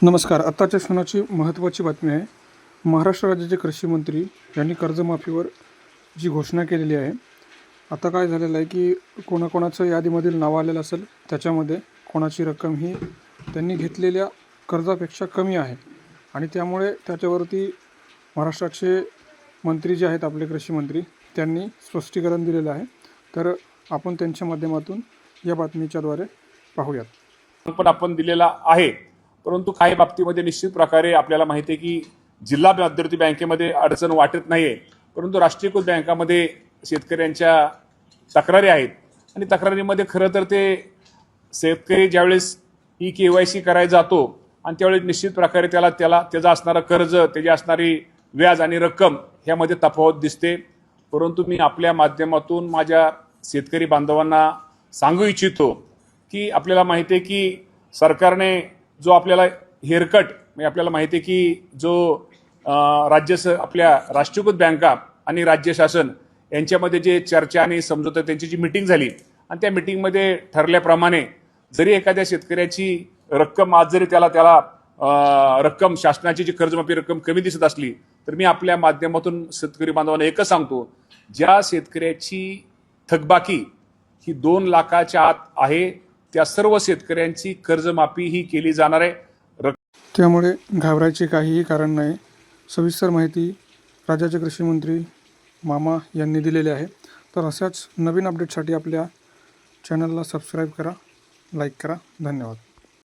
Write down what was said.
नमस्कार. आत्ताच्या क्षणाची महत्त्वाची बातमी आहे. महाराष्ट्र राज्याचे कृषी मंत्री यांनी कर्जमाफीवर जी घोषणा केलेली आहे. आता काय झालेलं आहे की कोणाकोणाचं यादीमधील नाव आलेलं असेल त्याच्यामध्ये कोणाची रक्कम ही त्यांनी घेतलेल्या कर्जापेक्षा कमी आहे आणि त्यामुळे त्याच्यावरती महाराष्ट्राचे मंत्री जे आहेत आपले कृषी मंत्री त्यांनी स्पष्टीकरण दिलेलं आहे. तर आपण त्यांच्या माध्यमातून या बातमीच्याद्वारे पाहूयात. पण आपण दिलेला आहे, परंतु काही बाबतीमध्ये निश्चित प्रकारे आपल्याला माहिती आहे की जिल्हा मध्यवर्ती बँकेमध्ये अडचण वाटत नाहीये, परंतु राष्ट्रीयकृत बँकामध्ये शेतकऱ्यांच्या तक्रारी आहेत आणि तक्रारीमध्ये खरं तर ते शेतकरी ज्यावेळेस KYC करायला जातो आणि त्यावेळेस निश्चित प्रकारे त्याचं असणारं कर्ज, त्याची असणारी व्याज आणि रक्कम ह्यामध्ये तफावत दिसते. परंतु मी आपल्या माध्यमातून माझ्या शेतकरी बांधवांना सांगू इच्छितो की आपल्याला माहिती आहे की सरकारने जो आपल्याला हेअरकट म्हणजे आपल्याला माहिती आहे की जो आपल्या राष्ट्रीयकृत बँका आणि राज्य शासन यांच्यामध्ये जे चर्चा आणि समझोता त्यांची जी मीटिंग झाली आणि त्या मीटिंगमध्ये ठरल्याप्रमाणे जरी एखाद्या शेतकऱ्याची रक्कम आज जरी त्याला रक्कम शासनाची जी कर्जमाफी रक्कम कमी दिसत असली तर मी आपल्या माध्यमातून शेतकरी बांधवांना एकच सांगतो, ज्या शेतकऱ्याची थकबाकी ही 2 लाखाच्या आत आहे त्या सर्व शेतकऱ्यांची कर्जमाफी ही केली जाणार आहे. त्यामुळे घाबरायचे काहीही कारण नाही. सविस्तर माहिती राज्याचे कृषी मंत्री मामा यांनी दिलेली आहे. तर अशाच नवीन अपडेटसाठी आपल्या चॅनलला सबस्क्राईब करा, लाईक करा. धन्यवाद.